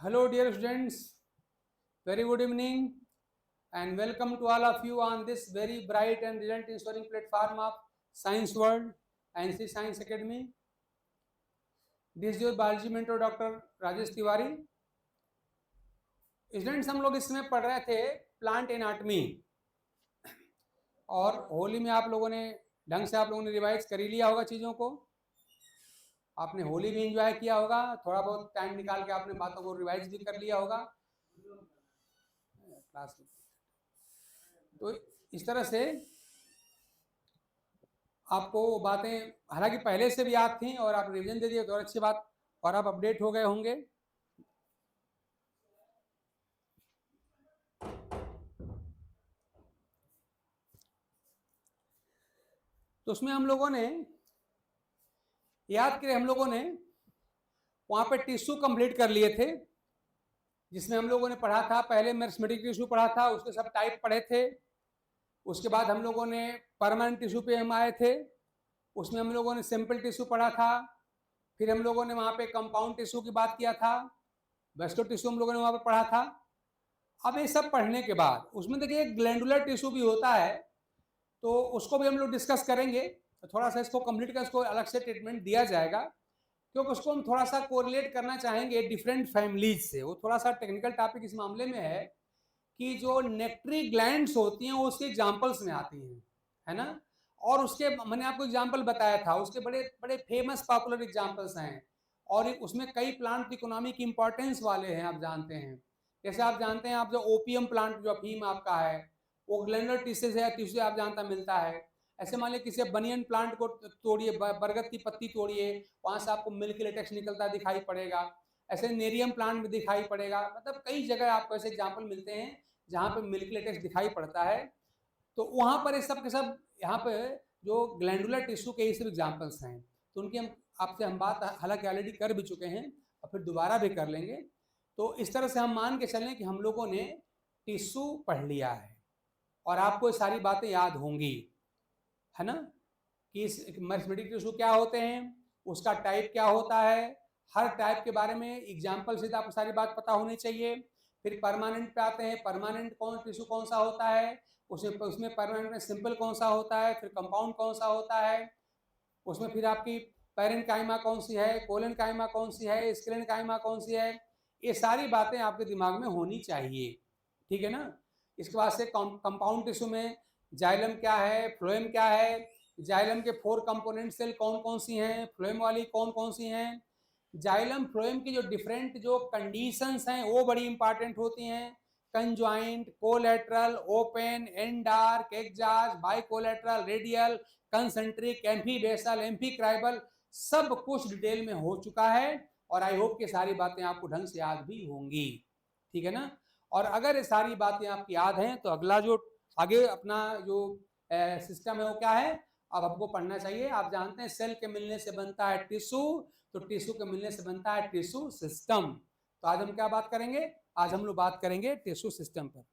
Hello, dear students. Very good evening, and welcome to all of you on this very bright and result ensuring platform of Science World and NC Science Academy. This is your biology mentor, Dr. Rajesh Tiwari. Students, हम लोग इसमें पढ़ रहे थे plant anatomy, और होली में आप लोगों ने ढंग से रिवाइज कर ही लिया होगा चीज़ों को. आपने होली भी एंजॉय किया होगा, थोड़ा बहुत टाइम निकाल के आपने बातों को रिवाइज भी कर लिया होगा क्लास में. तो इस तरह से आपको बातें हालांकि पहले से भी याद थी और आप रिवीजन दे दिए तो और अच्छी बात, और आप अपडेट हो गए होंगे. तो उसमें हम लोगों ने याद किए, हम लोगों ने वहां पे टिश्यू कंप्लीट कर लिए थे, जिसमें हम लोगों ने पढ़ा था पहले मेरिस्टेमेटिक टिश्यू पढ़ा था, उसके सब टाइप पढ़े थे. उसके बाद हम लोगों ने परमानेंट टिश्यू पे हम आए थे, उसमें हम लोगों ने सिंपल टिश्यू पढ़ा था. फिर हम लोगों ने वहां पे कंपाउंड टिश्यू की बात किया था, वेस्को टिश्यू हम लोगों ने वहां पे पढ़ा था. अब ये सब पढ़ने के बाद उसमें देखिए ग्लैंडुलर टिश्यू भी होता है, तो उसको भी हम लोग डिस्कस करेंगे. तो थोड़ा सा इसको कंप्लीट कर इसको अलग से ट्रीटमेंट दिया जाएगा, क्योंकि उसको हम थोड़ा सा कोरिलेट करना चाहेंगे डिफरेंट फैमिलीज से. वो थोड़ा सा टेक्निकल टॉपिक इस मामले में है कि जो नेक्टरी ग्लैंड्स होती हैं वो उसके एग्जाम्पल्स में आती हैं, है ना. और उसके मैंने आपको एग्जाम्पल बताया था, उसके बड़े बड़े फेमस पॉपुलर एग्जाम्पल्स हैं, और उसमें कई प्लांट इकोनॉमिक इंपॉर्टेंस वाले हैं, आप जानते हैं. जैसे आप जानते हैं, आप जो ओपियम प्लांट जो अफीम आपका है वो ग्लैंडुलर टिश्यू से आप जानता मिलता है. ऐसे मान लीजिए किसी बनियन प्लांट को तोड़िए, बरगद की पत्ती तोड़िए, वहां से आपको मिल्क लेटेक्स निकलता दिखाई पड़ेगा. ऐसे नेरियम प्लांट में दिखाई पड़ेगा. मतलब कई जगह आपको ऐसे एग्जाम्पल मिलते हैं जहाँ पे मिल्क लेटेक्स दिखाई पड़ता है. तो वहां पर ये सब के सब यहाँ पे जो ग्लैंडुलर टिश्यू के ये सब एग्जाम्पल्स हैं, तो उनकी हम बात हालांकि ऑलरेडी कर भी चुके हैं और फिर दोबारा भी कर लेंगे. तो इस तरह से हम मान के चलें कि हम लोगों ने टिश्यू पढ़ लिया है और आपको ये सारी बातें याद होंगी, है ना. कि मेरिस्टेमेटिक टिश्यू क्या होते हैं, उसका टाइप क्या होता है, हर टाइप के बारे में एग्जाम्पल से आपको सारी बात पता होनी चाहिए. फिर परमानेंट पे आते हैं, परमानेंट टिश्यू कौन सा होता है, उसमें परमानेंट में सिंपल कौन सा होता है, फिर कंपाउंड कौन सा होता है, उसमें फिर आपकी पैरेन्काइमा कौन सी है, कोलेनकाइमा कौन सी है, स्क्लेनकाइमा कौन सी है. ये सारी बातें आपके दिमाग में होनी चाहिए, ठीक है ना. इसके बाद से कंपाउंड टिश्यू में जाइलम क्या है, फ्लोएम क्या है, जाइलम के 4 कंपोनेंट सेल कौन कौन सी हैं, फ्लोएम वाली कौन कौन सी हैं. जाइलम फ्लोएम की जो डिफरेंट जो कंडीशंस हैं वो बड़ी इंपॉर्टेंट होती हैं. Conjoint, collateral, open, endarch, exarch, bicollateral, radial, concentric, amphivasal, amphicribral, सब कुछ डिटेल में हो चुका है. और आई होप कि सारी बातें आपको ढंग से याद भी होंगी, ठीक है ना. और अगर ये सारी बातें आपकी याद हैं तो अगला जो आगे अपना जो सिस्टम है वो क्या है, अब आपको पढ़ना चाहिए. आप जानते हैं सेल के मिलने से बनता है टिश्यू, तो टिश्यू के मिलने से बनता है टिश्यू सिस्टम. तो आज हम क्या बात करेंगे, आज हम लोग बात करेंगे टिश्यू सिस्टम पर.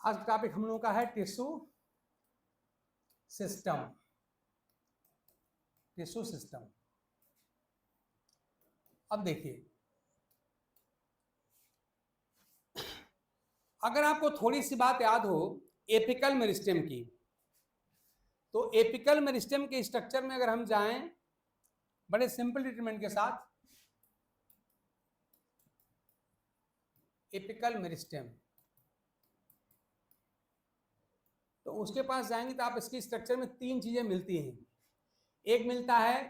आज का टॉपिक हम लोगों का है टिश्यू सिस्टम. Tissue system. अब देखिए, अगर आपको थोड़ी सी बात याद हो एपिकल मेरिस्टेम की, तो एपिकल मेरिस्टेम के स्ट्रक्चर में अगर हम जाएं बड़े सिंपल ट्रीटमेंट के साथ, एपिकल मेरिस्टेम, तो उसके पास जाएंगे तो आप इसके स्ट्रक्चर में 3 चीजें मिलती हैं. एक मिलता है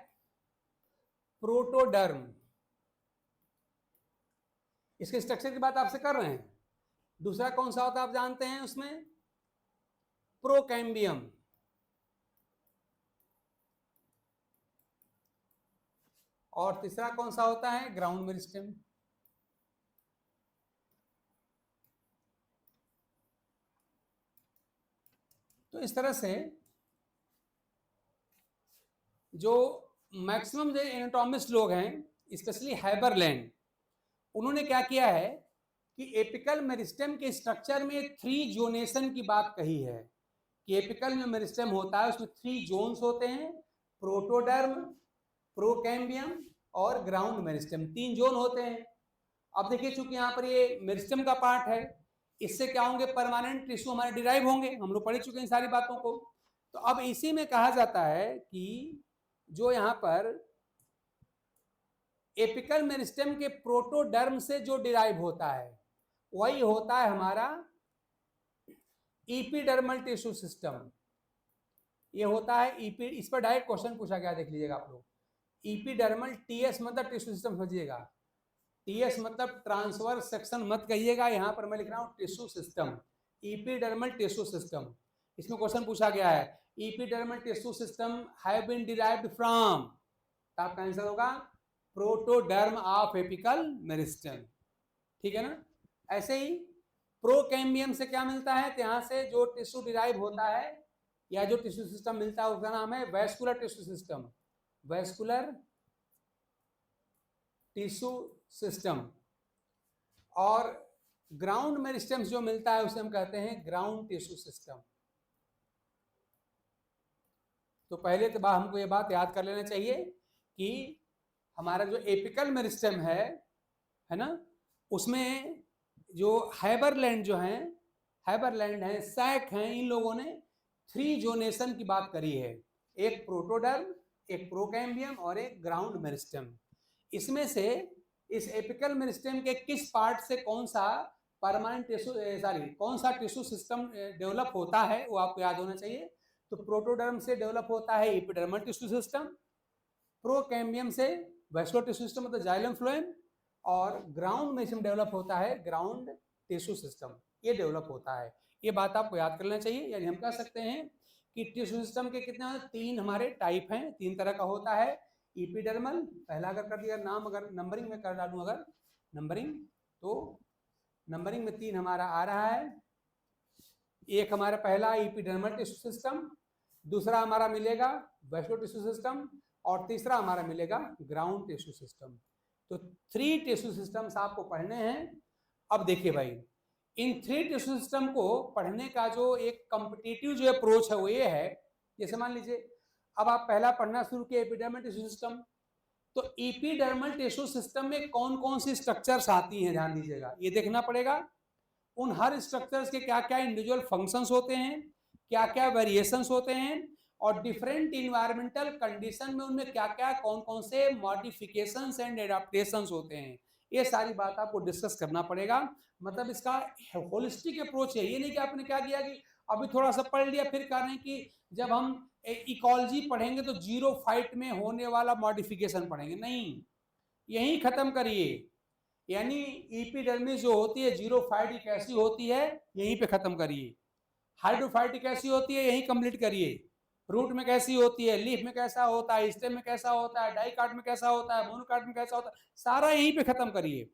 प्रोटोडर्म, इसके स्ट्रक्चर की बात आपसे कर रहे हैं. दूसरा कौन सा होता है आप जानते हैं, उसमें प्रोकैम्बियम. और तीसरा कौन सा होता है, ग्राउंड मेरिस्टेम. तो इस तरह से जो मैक्सिमम जो एनाटॉमिस्ट लोग हैं, स्पेशली हैबरलैंड, उन्होंने क्या किया है कि एपिकल मेरिस्टेम के स्ट्रक्चर में 3 जोनेशन की बात कही है कि एपिकल में मेरिस्टेम होता है उसमें 3 जोन्स होते हैं, प्रोटोडर्म, प्रोकैम्बियम और ग्राउंड मेरिस्टेम, 3 जोन होते हैं। अब देखिए चूंकि यहाँ पर ये मेरिस्टेम का पार्ट है, इससे क्या होंगे, परमानेंट टिश्यू हमारे डिराइव होंगे, हम लोग पढ़ चुके हैं सारी बातों को। तो अब इसी में कहा जाता है कि जो यहाँ पर एपिकल मेरिस्टेम के प्रोटोडर्म से जो डिराइव होता है वही होता है हमारा इपिडर्मल टिश्यू सिस्टम। ये होता है ईपी, इस पर डायरेक्ट क्वेश्चन पूछा गया, देख लीजिएगा आप लोग। इपिडर्मल, टीएस मतलब टिश्यू सिस्टम समझिएगा, टीएस मतलब ट्रांसवर्स सेक्शन मत कहिएगा, यहाँ पर मैं लिख रहा हूँ tissue system, epidermal tissue system. इसमें क्वेश्चन पूछा गया है epidermal tissue system have been derived from, तो आपका आंसर होगा प्रोटोडर्म ऑफ एपिकल मेरिस्टेम, ठीक है ना। ऐसे ही प्रोकैम्बियम से क्या मिलता है, तो यहाँ से जो टिश्यू डिराइव होता है या जो टिश्यू सिस्टम मिलता है उसका नाम है vascular tissue system, vascular tissue system. और ग्राउंड मेरिस्टेम जो मिलता है उसे हम कहते हैं ग्राउंड टिश्यू सिस्टम। तो पहले तो हमको ये बात याद कर लेना चाहिए कि हमारा जो एपिकल मेरिस्टेम है ना, उसमें जो हाइबरलैंड जो है, हाइबरलैंड है, सैक हैं, इन लोगों ने 3 जोनेशन की बात करी है, एक प्रोटोडर्म, एक प्रोकैम्बियम और एक ग्राउंड मेरिस्टेम। इसमें से इस एपिकल मेरिस्टेम के किस पार्ट से कौन सा परमानेंट टिश्यू कौन सा टिश्यू सिस्टम डेवलप होता है वो आपको याद होना चाहिए। तो प्रोटोडर्म से डेवलप होता है एपिडर्मल टिश्यू सिस्टम, प्रोकैम्बियम से वैस्कुलर टिश्यू सिस्टम मतलब जाइलम फ्लोएम, और ग्राउंड में डेवलप होता है ग्राउंड टिश्यू सिस्टम, ये डेवलप होता है। ये बात आपको याद कर लेना चाहिए। यानी हम कह सकते हैं कि टिश्यू सिस्टम के कितने 3 हमारे टाइप हैं, 3 तरह का होता है। इपिडर्मल पहला अगर कर दिया नाम, अगर नंबरिंग में कर डालूं, अगर नंबरिंग, तो नंबरिंग में 3 हमारा आ रहा है। एक हमारा पहला इपिडर्मल टिश्यू सिस्टम, दूसरा हमारा मिलेगा वैस्कुलर टिश्यू सिस्टम, और तीसरा हमारा मिलेगा ग्राउंड टिश्यू सिस्टम। तो 3 टिश्यू सिस्टम्स आपको पढ़ने हैं। अब देखिए भाई, इन 3 टिश्यू सिस्टम को पढ़ने का जो एक कॉम्पिटिटिव जो अप्रोच है वो ये है, जैसे मान लीजिए अब आप पहला पढ़ना शुरू किए एपिडर्मल टिश्यू सिस्टम, तो एपिडर्मल टिश्यू सिस्टम में कौन कौन सी स्ट्रक्चर्स आती हैं, ध्यान दीजिएगा, ये देखना पड़ेगा। उन हर स्ट्रक्चर्स के क्या क्या इंडिविजुअल फंक्शंस होते हैं, क्या क्या वेरिएशंस होते हैं, और डिफरेंट इन्वायरमेंटल कंडीशन में उनमें क्या क्या कौन कौन से मॉडिफिकेशंस एंड एडाप्टेशंस होते हैं, ये सारी बात आपको डिस्कस करना पड़ेगा। मतलब इसका होलिस्टिक अप्रोच है, ये नहीं कि आपने क्या किया कि अभी थोड़ा सा पढ़ लिया फिर कह रहे हैं कि जब हम इकोलॉजी पढ़ेंगे तो जीरो फाइट में होने वाला मॉडिफिकेशन पढ़ेंगे, नहीं, यही खत्म करिए। यानी इपिडर्मिस जो होती है जीरो फाइट कैसी होती है यहीं पे खत्म करिए, हाइड्रोफाइट कैसी होती है यही कंप्लीट करिए, रूट में कैसी होती है, लीफ में कैसा होता है, स्टेम में कैसा होता है, डाइकाट में कैसा होता है, मोनोकाट में कैसा होता है, सारा यहीं पे खत्म करिए।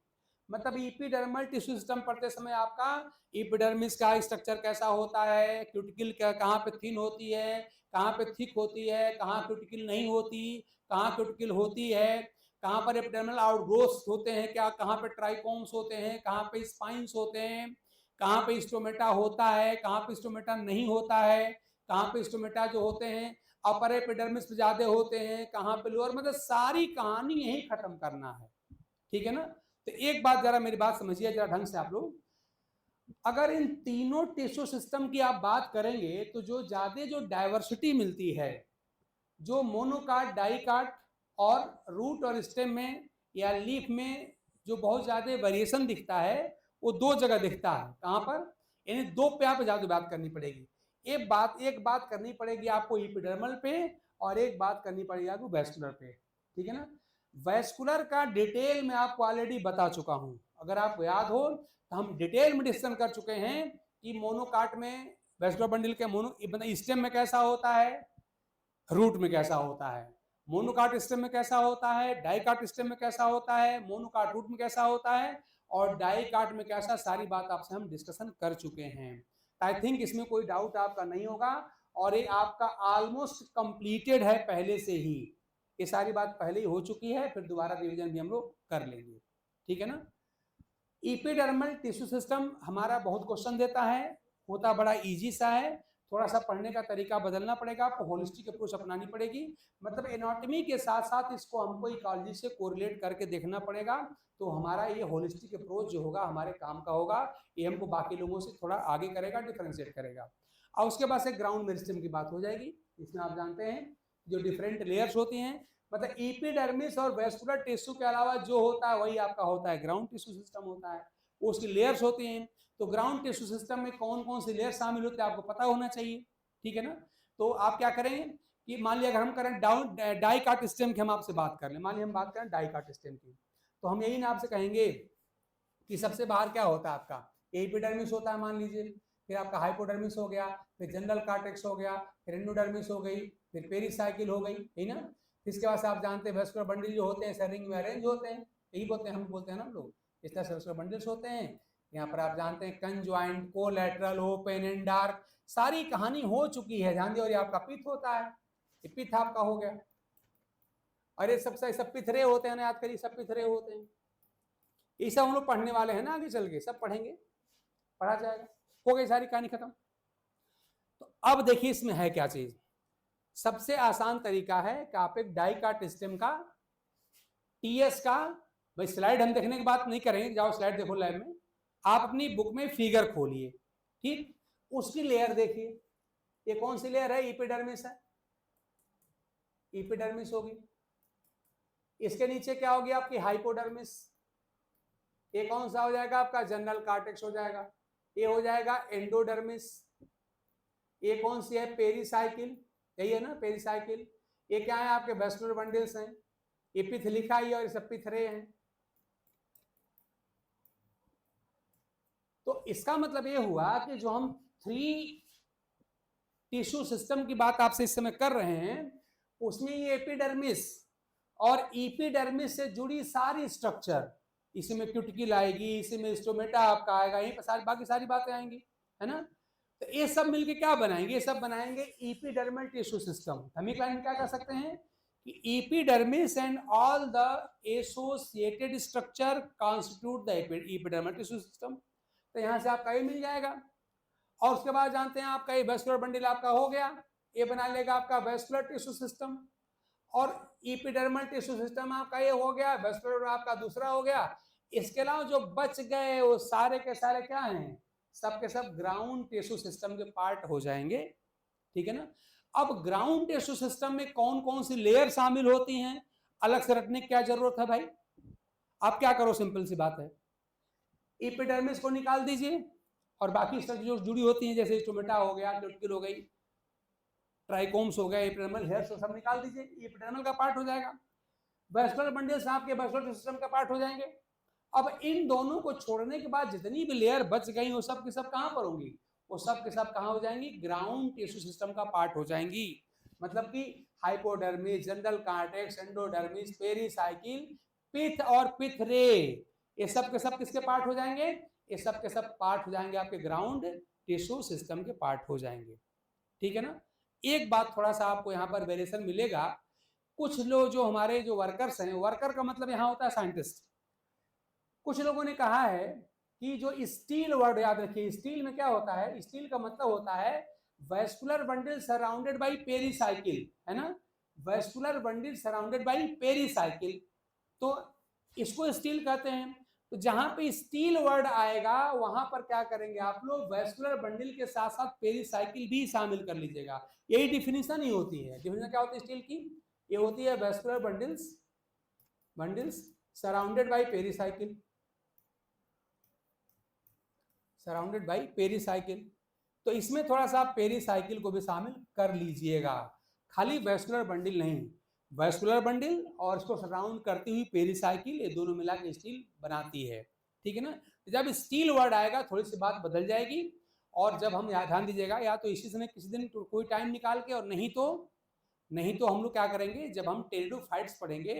मतलब इपिडर्मल टिश्यू सिस्टम पढ़ते समय आपका इपिडर्मिस का स्ट्रक्चर कैसा होता है, क्यूटिकल कहाँ पे थिन होती है, कहाँ पे थिक होती है, कहाँ क्यूटिकल नहीं होती, कहाँ क्यूटिकल होती है, कहाँ पर एपिडर्मल आउटग्रोथ्स होते हैं, क्या कहाँ पे ट्राइकोम्स होते हैं, कहाँ पे स्पाइंस होते हैं, कहाँ पे स्टोमेटा होता है, कहाँ पे स्टोमेटा नहीं होता है, कहाँ पे स्टोमेटा जो होते हैं अपर एपिडर्मिस पे ज्यादा होते हैं, कहाँ पे लोअर, मतलब सारी कहानी यही खत्म करना है, ठीक है ना। तो एक बात जरा मेरी बात समझिए जरा ढंग से आप लोग, अगर इन तीनों टिश्यू सिस्टम की आप बात करेंगे तो जो ज्यादा जो डाइवर्सिटी मिलती है, जो मोनोकाट, डाइकाट और रूट और स्टेम में या लीफ में जो बहुत ज्यादा वेरिएशन दिखता है वो 2 जगह दिखता है, कहां पर, यानी 2 पे आप ज्यादा बात करनी पड़ेगी। एक बात करनी पड़ेगी आपको इपिडर्मल पे, और एक बात करनी पड़ेगी आपको वैस्कुलर पे, ठीक है ना। वैस्कुलर का डिटेल में आपको ऑलरेडी बता चुका हूं, अगर आपको याद हो तो हम डिटेल में डिस्कशन कर चुके हैं कि मोनोकाट में वैस्कुलर बंडल के मोनो स्टेम में कैसा होता है, रूट में कैसा होता है, मोनोकाट स्टेम में कैसा होता है, डाइकाट स्टेम में कैसा होता है, मोनोकाट रूट में कैसा होता है, और डाइकाट में कैसा, सारी बात आपसे हम डिस्कशन कर चुके हैं। आई थिंक इसमें कोई डाउट आपका नहीं होगा, और ये आपका ऑलमोस्ट कंप्लीटेड है पहले से ही, ये सारी बात पहले ही हो चुकी है, फिर दोबारा रिवीजन भी हम लोग कर लेंगे, ठीक है ना। इपिडर्मल टिश्यू सिस्टम हमारा बहुत क्वेश्चन देता है, होता बड़ा इजी सा है, थोड़ा सा पढ़ने का तरीका बदलना पड़ेगा, आपको होलिस्टिक अप्रोच अपनानी पड़ेगी। मतलब एनाटॉमी के साथ साथ इसको हमको इकोलॉजी से कोरिलेट करके देखना पड़ेगा, तो हमारा ये होलिस्टिक अप्रोच जो होगा हमारे काम का होगा, ये हमको बाकी लोगों से थोड़ा आगे करेगा, डिफरेंशिएट करेगा। और उसके बाद से ग्राउंड मेरिस्टेम की बात हो जाएगी। इसमें आप जानते हैं जो डिफरेंट लेयर्स होती हैं, मतलब एपिडर्मिस और वेस्कुलर टिश्यू के अलावा जो होता है वही आपका होता है ग्राउंड टिश्यू सिस्टम होता है, उसकी लेयर्स होती हैं। तो ग्राउंड टिश्यू सिस्टम में कौन कौन सी लेयर शामिल होती है आपको पता होना चाहिए, ठीक है ना। तो आप क्या करेंगे कि मान लिया अगर हम करें डाउन डाइकाट स्टेम की हम आपसे बात कर लें, मान लिया हम बात करें डाइकाट स्टेम की, तो हम यही ना आपसे कहेंगे कि सबसे बाहर क्या होता है आपका एपिडर्मिस होता है मान लीजिए, फिर आपका हाइपोडर्मिस हो गया, फिर जनरल कार्टेक्स हो गया, फिर एंडोडर्मिस हो गई, फिर पेरिसाइकिल हो गई, है ना। इसके बाद से आप जानते हैं वेस्कुलर बंडल जो होते हैं सर रिंग में अरेंज होते हैं, यही बोलते हैं हम बोलते हैं ना लोग, इस तरह से वेस्कुलर बंडल्स होते हैं। यहाँ पर आप जानते हैं conjoint, collateral, open and dark, सारी कहानी हो चुकी है ध्यान दिए। और ये आपका पिथ होता है, ये पिथ आपका हो गया, अरे सब पिथरे होते हैं ना, याद करिए सब पिथरे होते हैं। ये सब हम लोग पढ़ने वाले हैं ना, आगे चल के सब पढ़ेंगे, पढ़ा जाएगा, हो गई सारी कहानी खत्म। तो अब देखिए इसमें है क्या चीज, सबसे आसान तरीका है कि आप एक डाइकाट स्टेम का टीएस का, भाई स्लाइड हम देखने की बात नहीं करेंगे, जाओ स्लाइड देखो लैब में, आप अपनी बुक में फिगर खोलिए, ठीक, उसकी लेयर देखिए, ये कौन सी लेयर है, एपिडर्मिस है, एपिडर्मिस होगी। इसके नीचे क्या होगी आपकी हाइपोडर्मिस, ये कौन सा हो जाएगा आपका जनरल कार्टेक्स हो जाएगा, ये हो जाएगा एंडोडर्मिस, ये कौन सी है पेरिसाइकिल, यही है ना पेरिसाइकिल, ये क्या है आपके वेस्कुलर बंडल्स हैं, ये पिथ लिखा ही और ये सब पिथरे हैं। तो इसका मतलब ये हुआ कि जो हम 3 टिश्यू सिस्टम की बात आपसे इस समय कर रहे हैं, उसमें ये एपिडर्मिस और एपिडर्मिस से जुड़ी सारी स्ट्रक्चर, इसमें क्यूटिकल आएगी, इसमें स्टोमेटा आपका आएगा, यहीं पर सारी बाकी सारी बातें आएंगी, है ना। तो ये सब मिलके क्या बनाएंगे, ये सब बनाएंगे एपिडर्मल टिश्यू सिस्टम। हम एक लाइन में क्या कर सकते हैं कि epidermis and all the associated structure constitute the epidermal tissue system. तो यहाँ से आपका ये मिल जाएगा। और उसके बाद जानते हैं आपका ये वेस्कुलर बंडल आपका हो गया, ये बना लेगा आपका वेस्कुलर टिश्यू सिस्टम, और एपिडर्मल टिश्यू सिस्टम आपका ये हो गया, वेस्कुलर आपका दूसरा हो गया। इसके अलावा जो बच गए वो सारे के सारे क्या हैं, सब के सब ग्राउंड टिश्यू सिस्टम के पार्ट हो जाएंगे, ठीक है ना। अब ग्राउंड टिश्यू सिस्टम में कौन कौन सी लेयर शामिल होती हैं, अलग से रखने की क्या जरूरत है भाई, आप क्या करो, सिंपल सी बात है, एपिडर्मिस को निकाल दीजिए और बाकी स्ट्रक्चर जो जुड़ी होती हैं जैसे स्टोमेटा हो गया, क्यूटिकल हो गई, ट्राइकोम्स हो गया, एपिडर्मल हेयर्स सब निकाल दीजिए, एपिडर्मल का पार्ट हो जाएगा। वेस्कुलर बंडल्स आपके वेस्कुलर सिस्टम का पार्ट हो जाएंगे। अब इन दोनों को छोड़ने के बाद जितनी भी लेयर बच गई वो सब के सब कहां पर होंगी, वो सब के सब कहां हो जाएंगी, ग्राउंड टिश्यू सिस्टम का पार्ट हो जाएंगी। मतलब कि hypodermis, general cortex, endodermis, pericycle, pith और पिथरे, ये सब के सब किसके पार्ट हो जाएंगे, ये सब के सब पार्ट हो जाएंगे आपके ग्राउंड टिश्यू सिस्टम के पार्ट हो जाएंगे, ठीक है ना। एक बात थोड़ा सा आपको यहाँ पर वेरिएशन मिलेगा, कुछ लोग जो हमारे जो वर्कर्स हैं, वर्कर का मतलब यहाँ होता है साइंटिस्ट, कुछ लोगों ने कहा है कि जो स्टील वर्ड याद रखिए, स्टील में क्या होता है, स्टील का मतलब होता है vascular bundle surrounded by pericycle, है ना, vascular bundle surrounded by pericycle, तो इसको स्टील कहते हैं। तो जहां पे स्टील वर्ड आएगा वहां पर क्या करेंगे आप लोग, वेस्कुलर बंडल के साथ साथ पेरिसाइकिल भी शामिल कर लीजिएगा, यही डिफिनीशन ही होती है। डिफिनीशन क्या होती है स्टील की, ये होती है vascular bundles surrounded by pericycle, surrounded by pericycle. तो इसमें थोड़ा सा आप पेरिसाइकिल को भी शामिल कर लीजिएगा, खाली वेस्कुलर बंडल नहीं, वेस्कुलर बंडल और इसको सराउंड करती हुई पेरिसाइकिल, ये दोनों मिला के स्टील बनाती है, ठीक है ना। जब स्टील वर्ड आएगा थोड़ी सी बात बदल जाएगी, और जब हम ध्यान दीजिएगा, या तो इसी समय किसी दिन कोई टाइम निकाल के, और नहीं तो हम लोग क्या करेंगे, जब हम टेरिडोफाइट्स पढ़ेंगे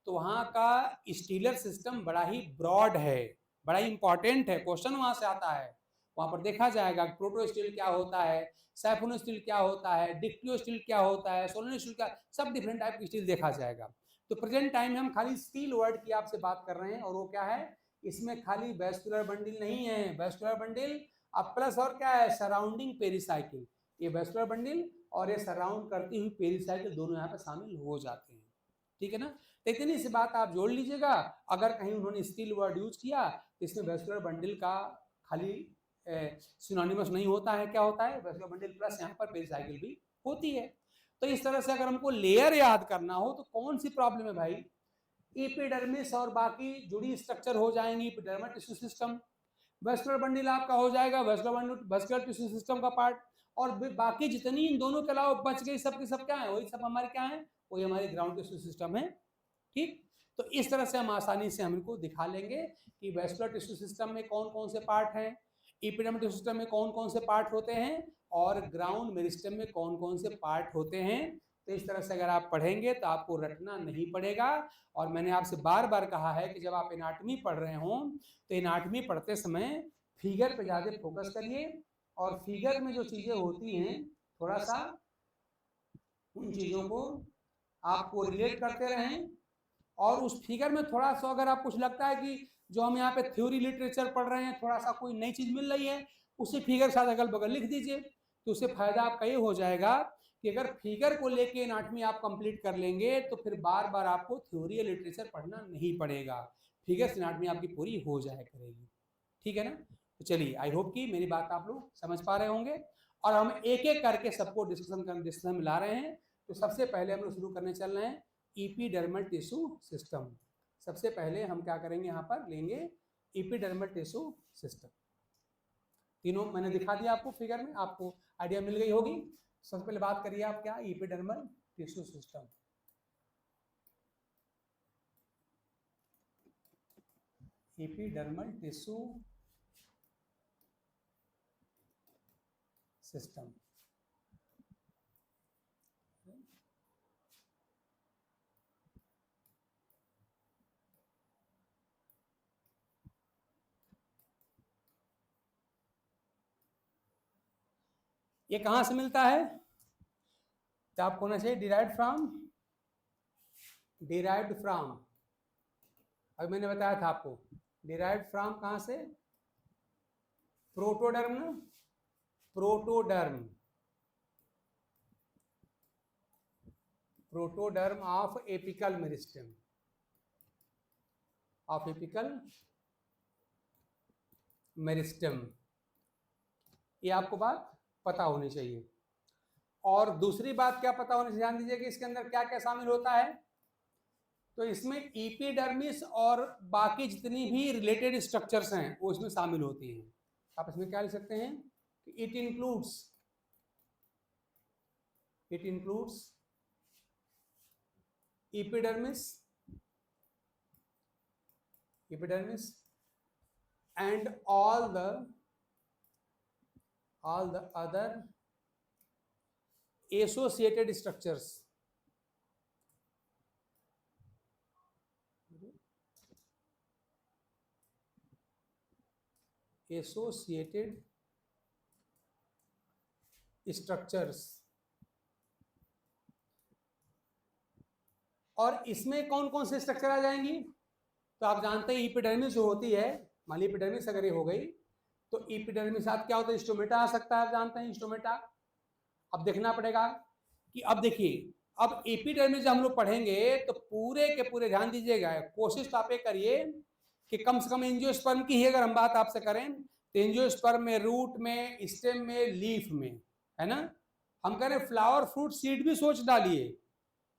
तो वहाँ का स्टीलर सिस्टम बड़ा ही ब्रॉड है, बड़ा ही इंपॉर्टेंट है, क्वेश्चन वहां से आता है, वहां पर देखा जाएगा प्रोटो स्टील क्या होता है, साइफोनो स्टील क्या होता है, डिक्टियो स्टील क्या होता है, सोलनो स्टील क्या, सब डिफरेंट टाइप की स्टील देखा जाएगा। तो प्रेजेंट टाइम में हम खाली स्टील वर्ड की आपसे बात कर रहे हैं, और वो क्या है, इसमें खाली वैस्कुलर बंडल नहीं है, वैस्कुलर बंडल अब प्लस और क्या है, सराउंडिंग पेरिसाइकिल। ये वैस्कुलर बंडल और ये सराउंड करती हुई पेरिसाइकिल दोनों यहाँ पे शामिल हो जाते हैं, ठीक है ना। तो इतनी सी बात आप जोड़ लीजिएगा। अगर कहीं उन्होंने स्टिल वर्ड यूज किया तो इसमें वैस्कुलर बंडल का खाली सिनोनिमस नहीं होता है, क्या होता है, वैस्कुलर बंडल प्लस यहाँ पर पेरिसाइकिल भी होती है। तो इस तरह से अगर हमको लेयर याद करना हो तो कौन सी प्रॉब्लम है भाई, एपिडर्मिस और बाकी जुड़ी स्ट्रक्चर हो जाएंगी, epidermal tissue system, vascular bundle आपका हो जाएगा वैस्कुलर टिश्यू सिस्टम का पार्ट, और बाकी जितनी इन दोनों के अलावा बच गई सब की सब क्या है, वही सब हमारे क्या है, वही हमारी ग्राउंड टिश्यू सिस्टम है, ठीक। तो इस तरह से हम आसानी से हम इनको दिखा लेंगे कि वैस्कुलर टिश्यू सिस्टम में कौन कौन से पार्ट हैं, एपिडर्मल टिश्यू सिस्टम में कौन कौन से पार्ट होते हैं, और ग्राउंड मेरिस्टेम में कौन कौन से पार्ट होते हैं। तो इस तरह से अगर आप पढ़ेंगे तो आपको रटना नहीं पड़ेगा। और मैंने आपसे बार बार कहा है कि जब आप एनाटॉमी पढ़ रहे हों तो एनाटॉमी पढ़ते समय फिगर पे ज़्यादा फोकस करिए, और फिगर में जो चीज़ें होती हैं थोड़ा सा उन चीज़ों को आपको रिलेट करते रहें, और उस फिगर में थोड़ा सा अगर आप कुछ लगता है कि जो हम यहाँ पे थ्योरी लिटरेचर पढ़ रहे हैं थोड़ा सा कोई नई चीज़ मिल रही है, उसी फिगर के साथ अगल बगल लिख दीजिए। तो उससे फायदा आपका ये हो जाएगा कि अगर फिगर को लेके एनाटॉमी आप कंप्लीट कर लेंगे तो फिर बार बार आपको थ्योरी या लिटरेचर पढ़ना नहीं पड़ेगा, फिगर से एनाटॉमी आपकी पूरी हो जाया करेगी, ठीक है ना। तो चलिए, आई होप कि मेरी बात आप लोग समझ पा रहे होंगे, और हम एक एक करके सबको डिस्कशन में ला रहे हैं। तो सबसे पहले हम लोग शुरू करने चल रहे हैं एपिडर्मल टिश्यू सिस्टम। सबसे पहले हम क्या करेंगे, यहाँ पर लेंगे एपिडर्मल टिश्यू सिस्टम। तीनों मैंने दिखा दिया आपको फिगर में, आपको आइडिया मिल गई होगी। सबसे पहले बात करिए आप क्या, epidermal tissue system. Epidermal tissue system, ये कहां से मिलता है, तो आपको होना चाहिए डिराइव्ड फ्रॉम, अभी मैंने बताया था आपको डिराइव्ड फ्रॉम कहां से, प्रोटोडर्म ना, protoderm of apical meristem, of apical meristem, ये आपको बात पता होनी चाहिए। और दूसरी बात क्या पता होनी चाहिए, ध्यान दीजिए कि इसके अंदर क्या क्या शामिल होता है। तो इसमें एपिडर्मिस और बाकी जितनी भी रिलेटेड स्ट्रक्चर्स हैं वो इसमें शामिल होती हैं। आप इसमें क्या लिख सकते हैं कि it includes epidermis and all the other associated structures, और इसमें कौन कौन से स्ट्रक्चर आ जाएंगी, तो आप जानते हैं एपिडर्मिस जो होती है, मान लीजिए एपिडर्मिस अगर ये हो गई तो एपिडर्मिस साथ क्या होता है, स्टोमेटा आ सकता है, आप जानते हैं स्टोमेटा। अब देखना पड़ेगा कि अब देखिए, अब एपिडर्मिस जब हम लोग पढ़ेंगे तो पूरे के पूरे ध्यान दीजिएगा, कोशिश तो आप ये करिए कि कम से कम एंजियोस्पर्म की ही अगर हम बात आपसे करें तो एंजियोस्पर्म में, रूट में, स्टेम में, लीफ में, है ना। हम कह रहे फ्लावर, फ्रूट, सीड भी सोच डालिए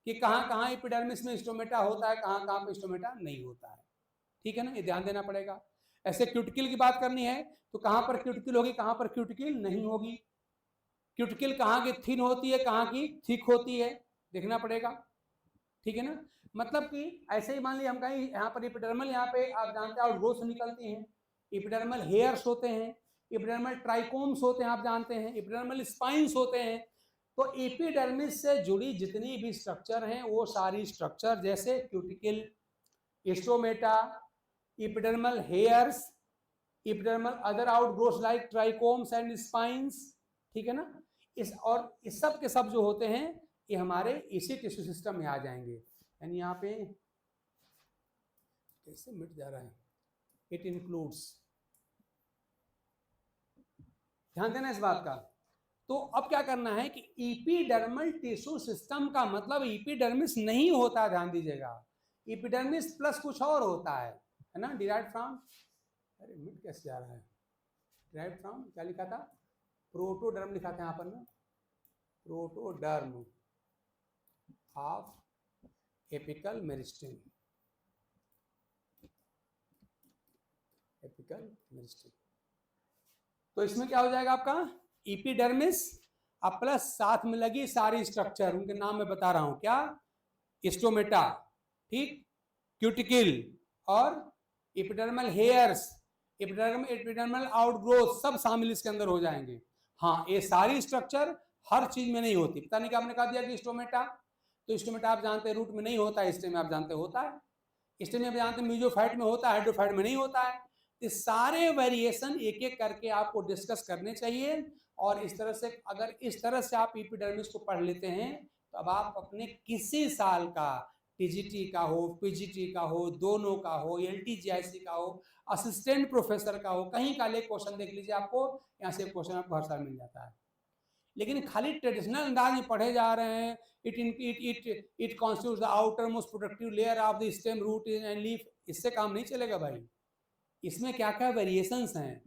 कि कहाँ कहाँ एपिडर्मिस में स्टोमेटा होता है, कहाँ कहाँ पे स्टोमेटा नहीं होता है, ठीक है ना, ये ध्यान देना पड़ेगा। ऐसे क्यूटिकल की बात करनी है तो कहाँ पर क्यूटिकल होगी, कहाँ पर क्यूटिकल नहीं होगी, क्यूटिकल कहाँ की थिन होती है, कहाँ की थिक होती है, देखना पड़ेगा, ठीक है ना। मतलब कि ऐसे ही मान लीजिए हम कहीं यहाँ पर एपिडर्मल, यहाँ पे आप जानते हैं आउटग्रोथ निकलती हैं, एपिडर्मल हेयर्स होते हैं, एपिडर्मल ट्राइकोम्स होते हैं, आप जानते हैं एपिडर्मल स्पाइंस होते हैं। तो एपिडर्मिस से जुड़ी जितनी भी स्ट्रक्चर हैं वो सारी स्ट्रक्चर, जैसे cuticle, stomata, epidermal hairs, epidermal other outgrowth like trichomes and spines, ठीक है ना। इस सब के सब जो होते हैं ये हमारे इसी टिश्यू सिस्टम में आ जाएंगे। यानी यहाँ पे कैसे मिट जा रहा है, इट इंक्लूड्स, ध्यान देना इस बात का। तो अब क्या करना है कि इपिडर्मल टिश्यू सिस्टम का मतलब इपिडर्मिस नहीं होता, ध्यान दीजिएगा, इपिडर्मिस प्लस कुछ और होता है ना, डिराइव्ड फ्रॉम, अरे मिट कैसे जा रहा है, डिराइव्ड फ्रॉम क्या लिखा था, प्रोटोडर्म लिखा था यहाँ पर ना, protoderm of apical meristem, apical meristem. तो इसमें क्या हो जाएगा आपका इपिडर्मिस अब प्लस साथ में लगी सारी स्ट्रक्चर, उनके नाम मैं बता रहा हूं, क्या, स्टोमेटा, ठीक, क्यूटिकल और एपिडर्मल हेयर्स, एपिडर्मल आउटग्रोथ सब शामिल इसके अंदर हो जाएंगे। हाँ, ये सारी स्ट्रक्चर हर चीज में नहीं होती, पता नहीं क्या आपने कहा दिया कि स्टोमेटा, तो स्टोमेटा आप जानते हैं रूट में नहीं होता है, स्टेम में आप जानते होता है, स्टेम में आप जानते हैं मीजोफाइट में होता है, हाइड्रोफाइट में नहीं होता है। तो सारे वेरिएशन एक एक करके आपको डिस्कस करने चाहिए, और इस तरह से अगर इस तरह से आप एपिडर्मिस को पढ़ लेते हैं तो अब आप अपने किसी साल का टीजीटी का हो, पीजीटी का हो, दोनों का हो, एलटीजीआईसी का हो, असिस्टेंट प्रोफेसर का हो, कहीं का ले क्वेश्चन देख लीजिए, आपको यहाँ से क्वेश्चन आपको हर साल मिल जाता है। लेकिन खाली ट्रेडिशनल अंदाज में पढ़े जा रहे हैं, it constitutes the outermost productive layer of the stem root and leaf, इससे काम नहीं चलेगा भाई। इसमें क्या क्या वेरिएशंस हैं,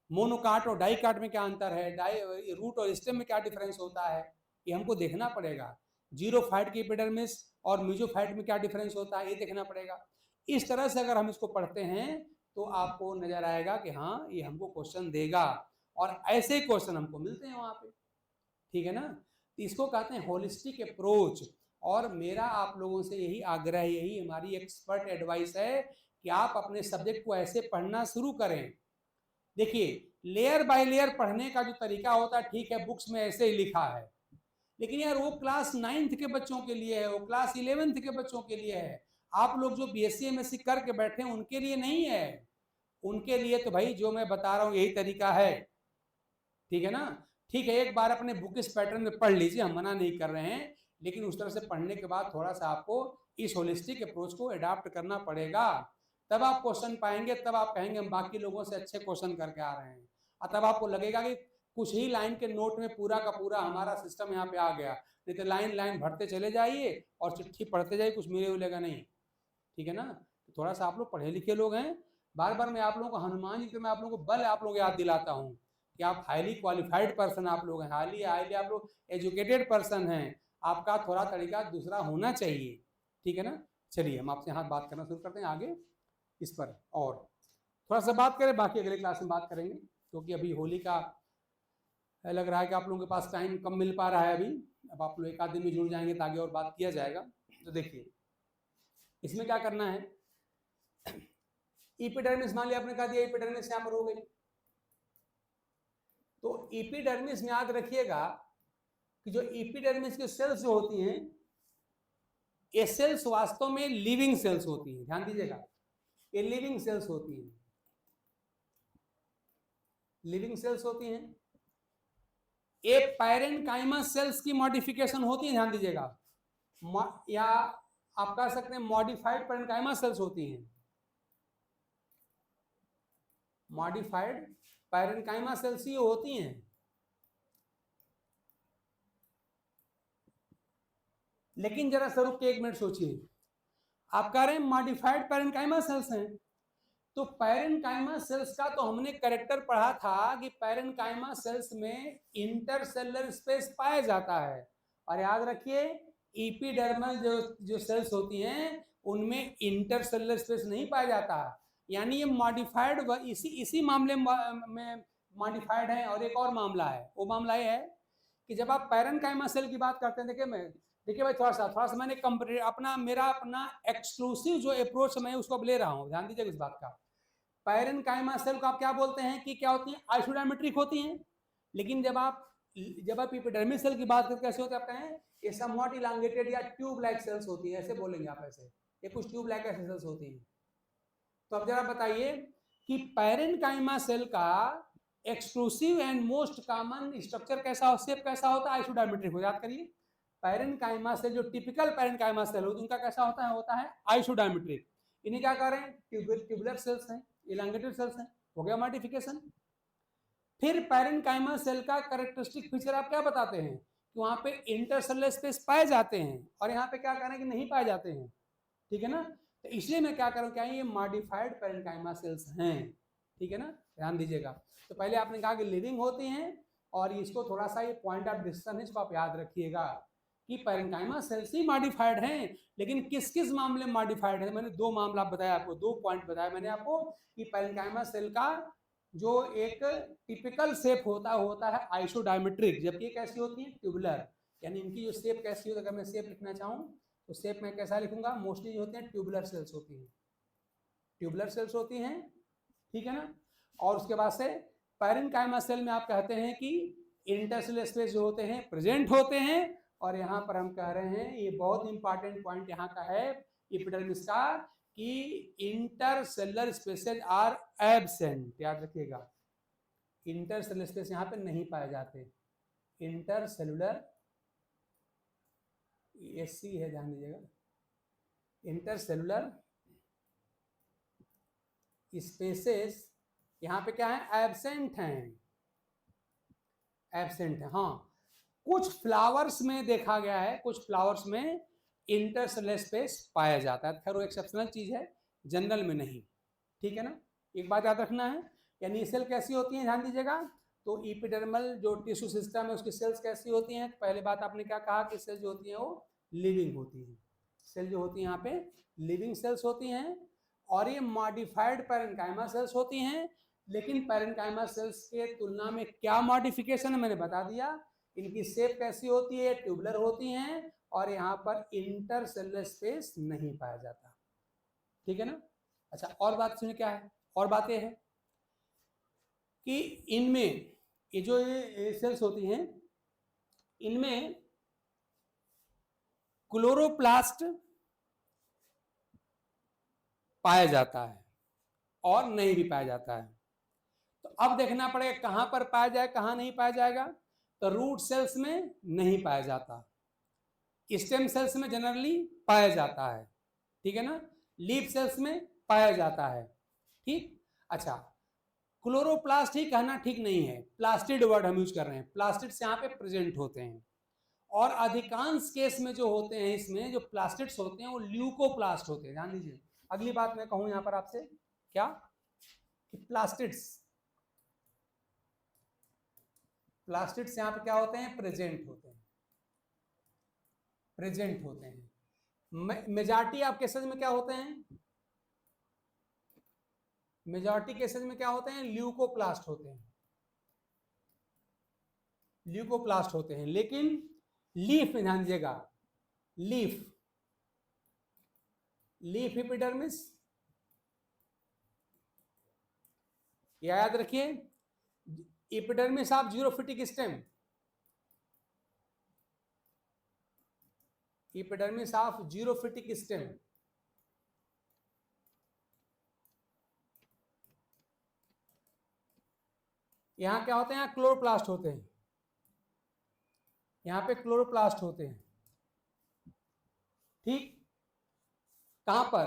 मोनोकाट और डाइकाट में क्या अंतर है, डाई रूट और स्टेम में क्या डिफरेंस होता है, ये हमको देखना पड़ेगा। जीरोफाइट की एपिडर्मिस और मीजोफाइट में क्या डिफरेंस होता है, ये देखना पड़ेगा। इस तरह से अगर हम इसको पढ़ते हैं तो आपको नजर आएगा कि हाँ ये हमको क्वेश्चन देगा, और ऐसे क्वेश्चन हमको मिलते हैं वहां पे, ठीक है ना। तो इसको कहते हैं होलिस्टिक अप्रोच, और मेरा आप लोगों से यही आग्रह, यही हमारी एक्सपर्ट एडवाइस है कि आप अपने सब्जेक्ट को ऐसे पढ़ना शुरू करें। देखिए, लेयर बाय लेयर पढ़ने का जो तरीका होता है, ठीक है, बुक्स में ऐसे ही लिखा है, लेकिन यार वो क्लास 9th के बच्चों के लिए है, वो क्लास 11th के बच्चों के लिए है। आप लोग जो बीएससी एमएससी करके बैठे हैं उनके लिए नहीं है, उनके लिए तो भाई जो मैं बता रहा हूँ यही तरीका है, ठीक है ना। ठीक है, एक बार अपने बुक इस पैटर्न में पढ़ लीजिए, हम मना नहीं कर रहे हैं, लेकिन उस तरह से पढ़ने के बाद थोड़ा सा आपको इस होलिस्टिक अप्रोच को अडॉप्ट करना पड़ेगा, तब आप क्वेश्चन पाएंगे, तब आप कहेंगे हम बाकी लोगों से अच्छे क्वेश्चन करके आ रहे हैं, और तब आपको लगेगा कि कुछ ही लाइन के नोट में पूरा का पूरा हमारा सिस्टम यहाँ पे आ गया। नहीं तो लाइन लाइन भरते चले जाइए और चिट्ठी पढ़ते जाइए, कुछ मिले मिलेगा नहीं, ठीक है ना। तो थोड़ा सा आप लोग पढ़े लिखे लोग हैं, बार बार मैं आप लोगों को हनुमान जी के मैं आप लोगों को बल आप लोग याद दिलाता हूँ कि आप हाईली क्वालिफाइड पर्सन आप लोग हैं, हाईली हाईली आप लोग एजुकेटेड पर्सन हैं, आपका थोड़ा तरीका दूसरा होना चाहिए, ठीक है ना। चलिए हम आपसे यहाँ बात करना शुरू करते हैं आगे इस पर, और थोड़ा सा बात करें, बाकी अगले क्लास में बात करेंगे, क्योंकि अभी होली का लग रहा है कि आप लोगों के पास टाइम कम मिल पा रहा है अभी, अब आप लोग एक आध दिन में जुड़ जाएंगे तो आगे और बात किया जाएगा। तो देखिए इसमें क्या करना है, एपिडर्मिस मान लिया आपने कहा दिया एपिडर्मिस यहाँ पर हो गई, तो एपिडर्मिस में याद रखिएगा कि जो एपिडर्मिस के सेल्स जो होती हैं, ये सेल्स वास्तव में लिविंग सेल्स होती हैं, ध्यान दीजिएगा, ये लिविंग सेल्स होती हैं, लिविंग सेल्स होती हैं। ये पैरेनकाइमा सेल्स की मॉडिफिकेशन होती है, ध्यान दीजिएगा, या आप कह सकते हैं मॉडिफाइड पैरेनकाइमा सेल्स होती हैं, मॉडिफाइड पैरेनकाइमा सेल्स ही होती हैं। लेकिन जरा स्वरूप के एक मिनट सोचिए, आप कह रहे हैं मॉडिफाइड पैरेनकाइमा सेल्स हैं, तो पैरेनकाइमा सेल्स का तो हमने कैरेक्टर पढ़ा था कि पैरेनकाइमा सेल्स में इंटरसेलुलर स्पेस पाया जाता है, और याद रखिए एपिडर्मल जो सेल्स होती हैं उनमें इंटरसेलुलर स्पेस नहीं पाया जाता, यानी ये मॉडिफाइड इसी मामले में मॉडिफाइड है। और एक और मामला है, वो मामला ये है कि जब आप पैरेनकाइमा सेल की बात करते हैं, देखिए भाई थोड़ा सा मैंने अपना एक्सक्लूसिव जो अप्रोच मैं उसको अब ले रहा हूँ, ध्यान दीजिएगा इस बात का। पैरेनकाइमा सेल को आप क्या बोलते हैं कि क्या होती हैं, आइसोडायमेट्रिक होती हैं, लेकिन जब आप एपिडर्मिस सेल की बात करते कैसे होते हैं, आप कहें ये समवॉट इलांगेटेड या ट्यूब लाइक सेल्स होती है, ऐसे बोलेंगे आप, ऐसे ये कुछ ट्यूब लाइक ऐसे सेल्स होती हैं। तो अब जरा बताइए कि पैरेनकाइमा सेल का exclusive and most common structure कैसा, शेप कैसा होता है, आइसोडायमेट्रिक हो, याद करिए। पैरेनकाइमा सेल जो टिपिकल पैरेनकाइमा सेल होती है उनका कैसा होता है आइसोडायमेट्रिक। इन्हें क्या कह रहे हैं, ट्यूबुलर सेल्स हैं, इलांगेटेड सेल्स हैं, हो गया मॉडिफिकेशन। फिर पैरेन्काइमा सेल का कैरेक्टरिस्टिक फीचर आप क्या बताते हैं कि वहां पे इंटरसेलुलर स्पेस पाए जाते हैं, और यहाँ पे क्या कह रहे हैं कि नहीं पाए जाते हैं, ठीक है ना। तो इसलिए मैं क्या करूँ, क्या ये मॉडिफाइड पैरेन्काइमा सेल्स हैं, ठीक है ना, ध्यान दीजिएगा। तो पहले आपने कहा कि लिविंग होती हैं, और इसको थोड़ा सा ये पॉइंट ऑफ डिस्कशन है, इसको आप याद रखिएगा कि पैरेन्काइमा सेल्स ही मॉडिफाइड हैं, लेकिन किस किस मामले में मॉडिफाइड है। मैंने दो मामला बताया आपको, दो पॉइंट बताया मैंने आपको कि पैरेन्काइमा सेल का जो एक टिपिकल शेप होता है आइसोडायमेट्रिक, जबकि ये कैसी होती है, ट्यूबुलर, यानी इनकी जो शेप कैसी होती है, अगर मैं शेप लिखना चाहूँ तो शेप में कैसा लिखूंगा, मोस्टली जो होते हैं ट्यूबुलर सेल्स होती हैं, ट्यूबुलर सेल्स होती हैं, ठीक है ना। और उसके बाद से पैरेन्काइमा सेल में आप कहते हैं कि इंटरसेलुलर स्पेस जो होते हैं प्रेजेंट होते हैं, और यहाँ पर हम कह रहे हैं, ये बहुत इंपॉर्टेंट पॉइंट यहाँ का है एपिडर्मिस का, कि इंटरसेलुलर स्पेसेस आर एब्सेंट, याद रखिएगा, इंटरसेलुलर स्पेस यहाँ पे नहीं पाए जाते। इंटरसेलुलर एससी है, ध्यान दीजिएगा, इंटरसेलुलर स्पेसेस यहाँ पे क्या है, एब्सेंट हैं, एब्सेंट है। हाँ, कुछ फ्लावर्स में देखा गया है, कुछ फ्लावर्स में इंटरसेलुलर स्पेस पाया जाता है, खैर वो एक्सेप्शनल चीज है, जनरल में नहीं, ठीक है ना। एक बात याद रखना है, यानी सेल कैसी होती है, ध्यान दीजिएगा। तो एपिडर्मल जो टिश्यू सिस्टम है उसकी सेल्स कैसी होती हैं, पहले बात आपने क्या कहा कि सेल जो होती है वो लिविंग होती है, सेल जो होती है यहाँ पे लिविंग सेल्स होती हैं, और ये मॉडिफाइड पैरेन्काइमा सेल्स होती हैं। लेकिन पैरेन्काइमा सेल्स के तुलना में क्या मॉडिफिकेशन है मैंने बता दिया, इनकी शेप कैसी होती है, ट्यूबुलर होती हैं, और यहाँ पर इंटरसेलुलर स्पेस नहीं पाया जाता, ठीक है ना। अच्छा, और बात सुनिए क्या है, और बात यह है कि इनमें ये जो ये सेल्स होती हैं, इनमें क्लोरोप्लास्ट पाया जाता है और नहीं भी पाया जाता है। तो अब देखना पड़ेगा कहां पर पाया जाए, कहां नहीं पाया जाएगा। तो रूट सेल्स में नहीं पाया जाता, स्टेम सेल्स में जनरली पाया जाता है, ठीक है ना, लीफ सेल्स में पाया जाता है, ठीक। अच्छा, क्लोरोप्लास्ट ही कहना ठीक नहीं है, प्लास्टिड वर्ड हम यूज कर रहे हैं, प्लास्टिड से यहाँ पे प्रेजेंट होते हैं, और अधिकांश केस में जो होते हैं इसमें जो प्लास्टिड्स होते हैं वो ल्यूकोप्लास्ट होते हैं, ध्यान दीजिए। अगली बात मैं कहूं यहाँ पर आपसे क्या, कि प्लास्टिड्स यहाँ पे क्या होते हैं, प्रेजेंट होते हैं, प्रेजेंट होते हैं। मेजॉरिटी ऑफ केसेस में क्या होते हैं, मेजॉरिटी केसेस में क्या होते हैं, ल्यूकोप्लास्ट होते हैं, ल्यूकोप्लास्ट होते हैं। लेकिन लीफ में ध्यान दीजिएगा, लीफ एपिडर्मिस, याद रखिए, epidermis of xerophytic stem, epidermis of xerophytic stem, यहां क्या होते हैं, यहाँ क्लोरोप्लास्ट होते हैं, यहाँ पे क्लोरोप्लास्ट होते हैं, ठीक। कहां पर,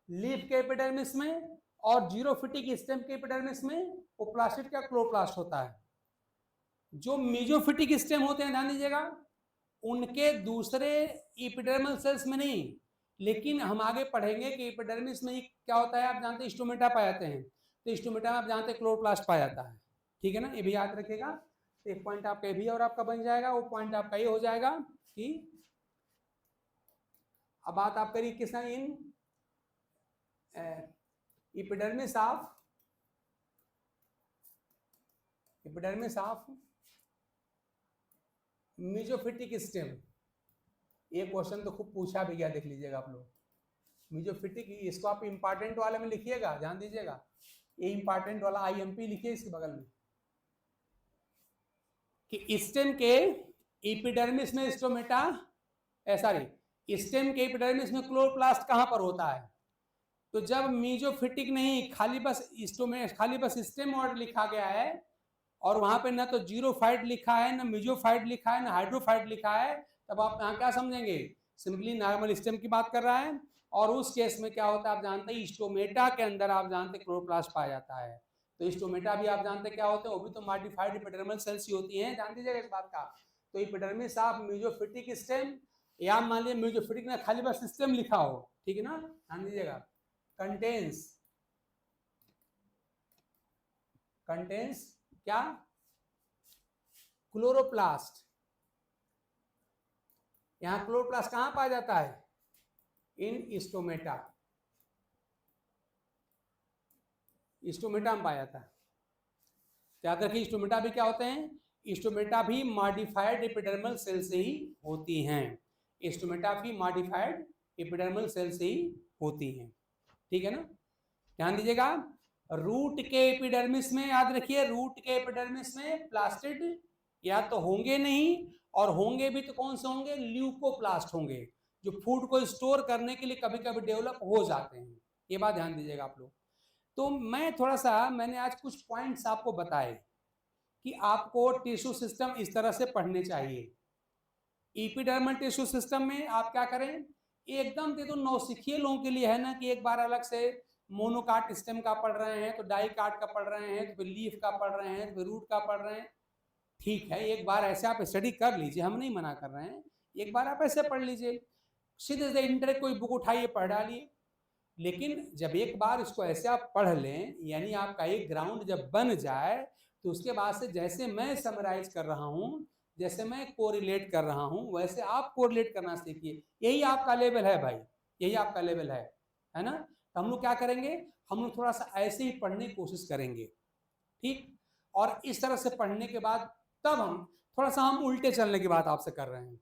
लीफ के एपिडर्मिस में, और जीरोफिटिक स्टेम के एपिडर्मिस में वो प्लास्टिड का क्लोरोप्लास्ट होता है। जो मेसोफिटिक स्टेम होते हैं, ध्यान दीजिएगा, उनके दूसरे एपिडर्मल सेल्स में नहीं, लेकिन हम आगे पढ़ेंगे कि एपिडर्मिस में क्या होता है, आप जानते हैं स्टोमेटा पाए जाते हैं, तो स्टोमेटा में आप जानते हैं क्लोरोप्लास्ट पाया जाता है, ठीक है ना, ये भी याद रखिएगा। एक पॉइंट आपका भी और आपका बन जाएगा, वो पॉइंट आपका ये हो जाएगा कि अब बात आप करिए किसका, इन एपिडर्मिस ऑफ मेसोफिटिक स्टेम। ये क्वेश्चन तो खूब पूछा भी गया, देख लीजिएगा आप लोग, मेसोफिटिक, इसको आप इंपॉर्टेंट वाले में लिखिएगा, ध्यान दीजिएगा, ये इंपॉर्टेंट वाला आईएमपी लिखिए इसके बगल में, कि स्टेम के एपिडर्मिस में स्टोमेटा, सॉरी, स्टेम के एपिडर्मिस में क्लोरोप्लास्ट कहां पर होता है, तो जब मेसोफिटिक नहीं, खाली बस स्टेम वर्ड लिखा गया है, और वहां पे ना तो जीरोफाइट लिखा है, ना मेसोफाइट लिखा है, ना हाइड्रोफाइट लिखा है, तब आप यहाँ क्या समझेंगे, सिंपली नॉर्मल स्टेम की बात कर रहा है। और उस केस में क्या होता है आप जानते हैं, स्टोमेटा के अंदर आप जानते हैं क्लोरोप्लास्ट पाया जाता है। तो स्टोमेटा भी आप जानते हैं क्या होते हैं, वो भी तो मॉडिफाइड एपिडर्मल सेल्स ही होती हैं, जान दीजिएगा इस बात का। तो एपिडर्मिस ऑफ मेसोफिटिक स्टेम, या मान लीजिए मेसोफिटिक ना खाली बस सिस्टम लिखा हो, ठीक है ना, ध्यान दीजिएगा, कंटेन्स क्या, क्लोरोप्लास्ट। यहां क्लोरोप्लास्ट कहां पाया जाता है, इन स्टोमेटा, स्टोमेटा में पाया जाता है। याद रखिए स्टोमेटा भी क्या होते हैं, स्टोमेटा भी मॉडिफाइड एपिडर्मल सेल से ही होती हैं, स्टोमेटा भी मॉडिफाइड एपिडर्मल सेल से ही होती हैं, ठीक है ना। ध्यान दीजिएगा, रूट के एपिडर्मिस में याद रखिए, रूट के एपिडर्मिस में प्लास्टिड या तो होंगे नहीं, और होंगे भी तो कौन से होंगे, ल्यूकोप्लास्ट होंगे, जो फूड को स्टोर करने के लिए कभी कभी डेवलप हो जाते हैं, ये बात ध्यान दीजिएगा आप लोग। तो मैं थोड़ा सा, मैंने आज कुछ पॉइंट्स आपको बताए कि आपको टिश्यू सिस्टम इस तरह से पढ़ने चाहिए। एपिडर्मल टिश्यू सिस्टम में आप क्या करें, एकदम दे दो नौसिखिए लोगों के लिए है ना, कि एक बार अलग से मोनोकाट स्टेम का पढ़ रहे हैं, तो डाइकाट का पढ़ रहे हैं, तो फिर लीफ का पढ़ रहे हैं, तो फिर रूट का पढ़ रहे हैं, ठीक है, एक बार ऐसे आप स्टडी कर लीजिए, हम नहीं मना कर रहे हैं, एक बार आप ऐसे पढ़ लीजिए, सीधे से इंटरनेट कोई बुक उठाइए पढ़ डालिए। लेकिन जब एक बार इसको ऐसे आप पढ़ लें, यानी आपका एक ग्राउंड जब बन जाए, तो उसके बाद से जैसे मैं समराइज कर रहा हूँ, जैसे मैं कोरिलेट कर रहा हूँ, वैसे आप कोरिलेट करना सीखिए। यही आपका लेवल है भाई, यही आपका लेवल है ना। तो हम लोग क्या करेंगे, हम लोग थोड़ा सा ऐसे ही पढ़ने की कोशिश करेंगे, ठीक। और इस तरह से पढ़ने के बाद तब हम थोड़ा सा हम उल्टे चलने की बात आपसे कर रहे हैं।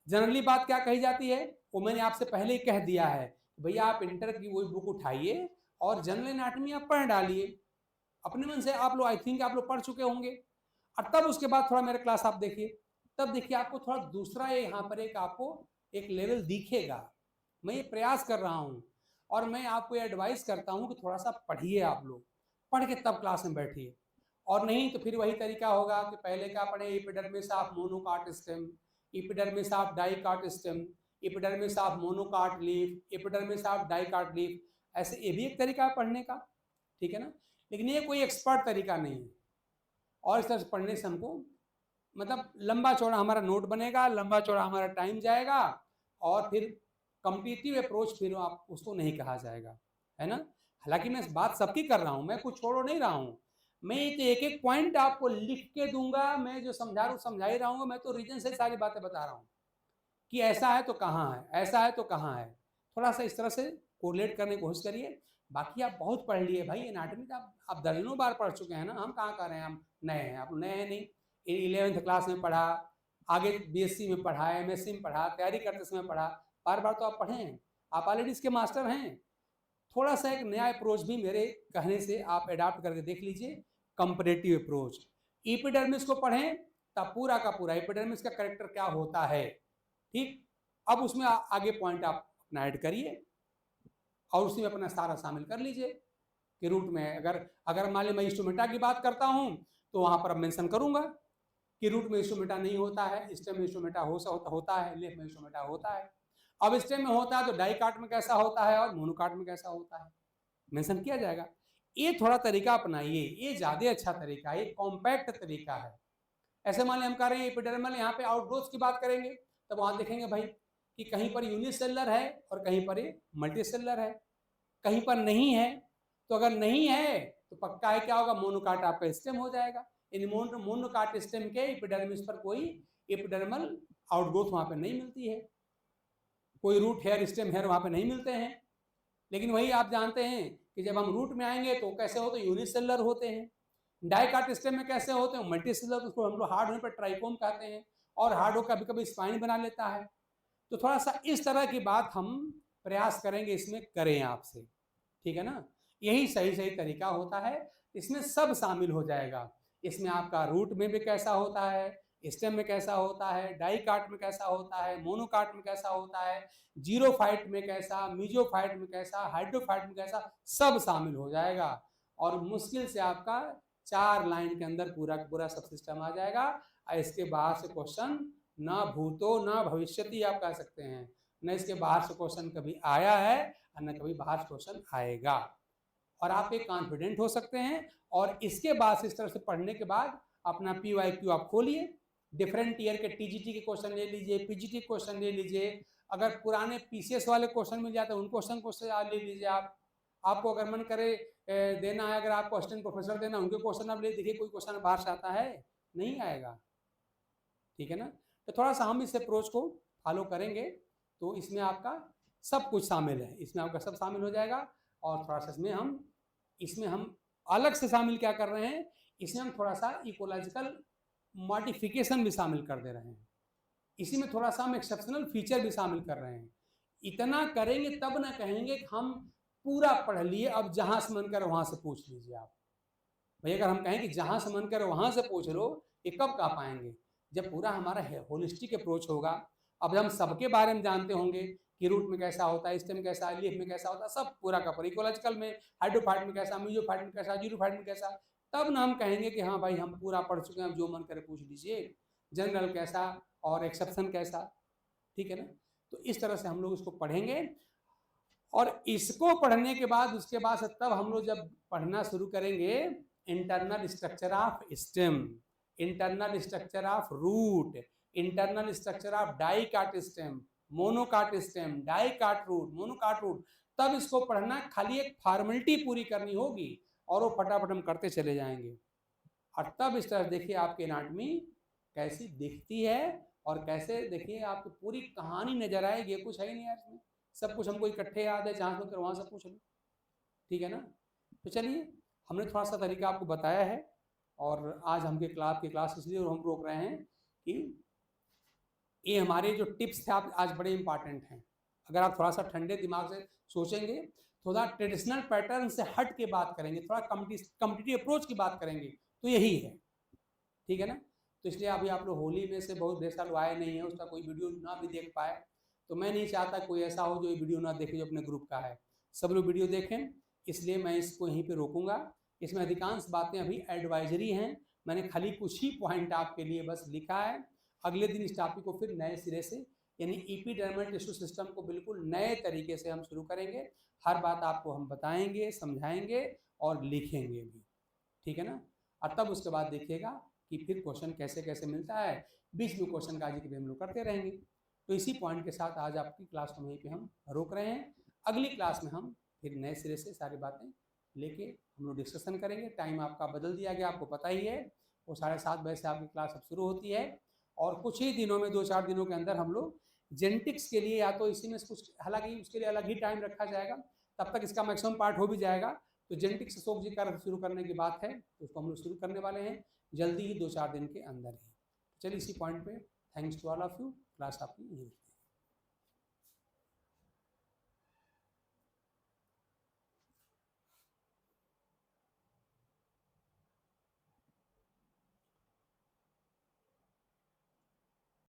जनरली बात क्या कही जाती है, वो मैंने आपसे पहले ही कह दिया है, भैया आप इंटर की वही बुक उठाइए और जनरल एनाटॉमी आप पढ़ डालिए अपने मन से। आप लोग आई थिंक आप लोग पढ़ चुके होंगे, और तब उसके बाद थोड़ा मेरा क्लास आप देखिए, तब देखिए आपको थोड़ा दूसरा यहाँ पर एक आपको एक लेवल दिखेगा। मैं ये प्रयास कर रहा हूँ, और मैं आपको एडवाइस करता हूँ कि थोड़ा सा पढ़िए, आप लोग पढ़ के तब क्लास में बैठिए, और नहीं तो फिर वही तरीका होगा कि पहले क्या पढ़े, epidermis of monocot stem, epidermis of dicot stem, epidermis of monocot leaf, epidermis of dicot leaf, ऐसे ये भी एक तरीका है पढ़ने का, ठीक है ना। लेकिन ये कोई एक्सपर्ट तरीका नहीं है, और इस तरह से पढ़ने से हमको मतलब लंबा चौड़ा हमारा नोट बनेगा, लंबा चौड़ा हमारा टाइम जाएगा, और फिर कॉम्पिटिटिव अप्रोच फिर आप उसको नहीं कहा जाएगा, है ना। हालांकि मैं बात सबकी कर रहा हूँ, मैं कुछ छोड़ नहीं रहा हूँ, मैं तो एक एक पॉइंट आपको लिख के दूंगा, मैं जो समझा रहा हूँ समझा ही रहा हूँ, मैं तो रीजन से सारी बातें बता रहा हूँ कि ऐसा है तो कहाँ है, ऐसा है तो कहाँ है, थोड़ा सा इस तरह से कोरिलेट करने की कोशिश करिए। बाकी आप बहुत पढ़ लिए भाई, एनाटॉमी का आप दर्जनों बार पढ़ चुके हैं ना, हम कहाँ कर रहे हैं, हम नए हैं, आप नए हैं नहीं। 11th क्लास में पढ़ा, आगे बीएससी में पढ़ा, एमएससी में पढ़ा, तैयारी करते समय पढ़ा, बार बार तो आप पढ़े हैं, आप ऑलरेडी इसके मास्टर हैं। थोड़ा सा एक नया अप्रोच भी मेरे कहने से आप अडाप्ट करके देख लीजिए, कंपैरेटिव अप्रोच। एपिडर्मिस को पढ़ें तब पूरा का पूरा एपिडर्मिस का कैरेक्टर क्या होता है, ठीक। अब उसमें आगे पॉइंट आप अपना ऐड करिए, और उसी में अपना सारा शामिल कर लीजिए कि रूट में अगर मान लीजिए मैं इंस्ट्रूमेंटा की बात करता हूं, तो वहां पर अब मेंशन करूंगा कि रूट में इंस्ट्रूमेंटा नहीं होता है, स्टेम में इंस्ट्रूमेंटा होता है, लेफ में इंस्ट्रूमेंटा होता है। अब स्टेम में होता है तो डाइकाट में कैसा होता है और मोनोकाट में कैसा होता है, मेंशन किया जाएगा। ये थोड़ा तरीका अपनाइए, ये ज्यादा अच्छा तरीका है, ये कॉम्पैक्ट तरीका है। ऐसे मान लीजिए हम कह रहे हैं एपिडर्मल, यहाँ पे आउटग्रोथ की बात करेंगे, तब वहां देखेंगे भाई कि कहीं पर यूनिसेलुलर है और कहीं पर ये मल्टीसेलुलर है, कहीं पर नहीं है, तो अगर नहीं है तो पक्का है क्या होगा, मोनोकाट आपका स्टेम हो जाएगा। इन मोनोकाट स्टेम के एपिडर्मिस पर कोई एपिडर्मल आउटग्रोथ वहां पर नहीं मिलती है, कोई रूट हेयर स्टेम हेयर वहां पर नहीं मिलते हैं। लेकिन वही आप जानते हैं कि जब हम रूट में आएंगे तो कैसे होते हैं, यूनिसेलुलर होते हैं। डाइकाट स्टेम में कैसे होते हैं, मल्टीसेलुलर, उसको हम लोग हार्ड होने पर ट्राइकोम कहते हैं, और हार्ड हो कभी कभी स्पाइन बना लेता है। तो थोड़ा सा इस तरह की बात हम प्रयास करेंगे इसमें करें आपसे, ठीक है ना। यही सही सही तरीका होता है, इसमें सब शामिल हो जाएगा। इसमें आपका रूट में भी कैसा होता है, स्टेम में कैसा होता है, डाइकाट में कैसा होता है, मोनोकाट में कैसा होता है, जीरोफाइट में कैसा, मीजोफाइट में कैसा, हाइड्रोफाइट में कैसा, सब शामिल हो जाएगा। और मुश्किल से आपका 4 लाइन के अंदर पूरा पूरा सब सिस्टम आ जाएगा। इसके बाहर से क्वेश्चन ना भूतो ना भविष्यति आप कह सकते हैं, न इसके बाहर से क्वेश्चन कभी आया है और न कभी बाहर से क्वेश्चन आएगा। और आप एक कॉन्फिडेंट हो सकते हैं। और इसके बाद इस तरह से पढ़ने के बाद अपना PYQ आप खोलिए, डिफरेंट ईयर के TGT के क्वेश्चन ले लीजिए, PGT क्वेश्चन ले लीजिए, अगर पुराने PCS वाले क्वेश्चन मिल जाते हैं उन क्वेश्चन को से ले लीजिए आप। आपको अगर मन करे देना है, अगर आपको असिस्टेंट प्रोफेसर देना, उनके क्वेश्चन आप ले देखिए, कोई क्वेश्चन बाहर से आता है? नहीं आएगा। ठीक है ना? तो थोड़ा सा हम इस अप्रोच को फॉलो करेंगे तो इसमें आपका सब कुछ शामिल है, इसमें आपका सब शामिल हो जाएगा। और थोड़ा सा इसमें हम अलग से शामिल क्या कर रहे हैं, इसमें हम थोड़ा सा इकोलॉजिकल मॉडिफिकेशन भी शामिल कर दे रहे हैं, इसी में थोड़ा सा हम एक्सेप्शनल फीचर भी शामिल कर रहे हैं। इतना करेंगे तब ना कहेंगे कि हम पूरा पढ़ लिए, अब जहां से मन करे वहां से पूछ लीजिए आप। भाई अगर हम कहें कि जहां से मन करे वहां से पूछ लो, ये कब कह पाएंगे? जब पूरा हमारा होलिस्टिक अप्रोच होगा। अब हम सबके बारे में जानते होंगे कि रूट में कैसा होता है, स्टेम कैसा है, लीफ में कैसा होता है, सब पूरा का पूरा, इकोलॉजिकल में हाइड्रोफाइट में कैसा, मीजोफाइट में कैसा, जीरोफाइट में कैसा, तब ना हम कहेंगे कि हाँ भाई हम पूरा पढ़ चुके हैं, जो मन करे पूछ लीजिए, जनरल कैसा और एक्सेप्शन कैसा। ठीक है ना? तो इस तरह से हम लोग इसको पढ़ेंगे। और इसको पढ़ने के बाद उसके बाद से तब हम लोग जब पढ़ना शुरू करेंगे internal structure of stem, internal structure of root, internal structure of dicot stem, monocot stem, dicot root, monocot root, तब इसको पढ़ना खाली एक फॉर्मेलिटी पूरी करनी होगी और वो फटाफट हम करते चले जाएंगे। और तब इस तरह देखिए आपकी एनाटॉमी कैसी दिखती है और कैसे देखिए आपकी पूरी कहानी नजर आएगी। कुछ है ही नहीं यार इसमें, सब कुछ हमको इकट्ठे याद है, जहाँ से वहाँ से पूछ लो। ठीक है ना? तो चलिए हमने थोड़ा सा तरीका आपको बताया है। और आज हमके क्लास इसलिए हम रोक रहे हैं कि ये हमारे जो टिप्स थे आप आज बड़े इंपॉर्टेंट हैं। अगर आप थोड़ा सा ठंडे दिमाग से सोचेंगे, थोड़ा ट्रेडिशनल पैटर्न से हट के बात करेंगे, थोड़ा कम्पिटिटिव अप्रोच की बात करेंगे, तो यही है। ठीक है ना? तो इसलिए अभी आप लोग होली में से बहुत ढेर साल आए नहीं है, उसका कोई वीडियो ना भी देख पाए, तो मैं नहीं चाहता कोई ऐसा हो जो ये वीडियो ना देखे जो अपने ग्रुप का है। सब लोग वीडियो देखें, इसलिए मैं इसको यहीं पे रोकूंगा। इसमें अधिकांश बातें अभी एडवाइजरी हैं, मैंने खाली कुछ ही पॉइंट आपके लिए बस लिखा है। अगले दिन इस टॉपिक को फिर नए सिरे से यानी एपिडर्मल टिश्यू सिस्टम को बिल्कुल नए तरीके से हम शुरू करेंगे। हर बात आपको हम बताएंगे, समझाएंगे और लिखेंगे भी। ठीक है ना? और तब उसके बाद देखिएगा कि फिर क्वेश्चन कैसे कैसे मिलता है, बीच में क्वेश्चन का जिक्र हम लोग करते रहेंगे। तो इसी पॉइंट के साथ आज आपकी क्लास को वहीं पे हम रोक रहे हैं। अगली क्लास में हम फिर नए सिरे से सारी बातें लेके हम लोग डिस्कशन करेंगे। टाइम आपका बदल दिया गया, आपको पता ही है, वो 7:30 बजे से आपकी क्लास अब शुरू होती है। और कुछ ही दिनों में 2-4 दिनों के अंदर हम लोग जेनेटिक्स के लिए या तो इसी में कुछ, हालांकि उसके लिए अलग ही टाइम रखा जाएगा, तब तक इसका मैक्सिमम पार्ट हो भी जाएगा। तो जेनेटिक्स अशोक जी का शुरू करने की बात है, तो उसको हम लोग शुरू करने वाले हैं जल्दी ही, 2-4 दिन के अंदर ही। चलिए इसी पॉइंट पे thanks to all of you. Class आपकी यही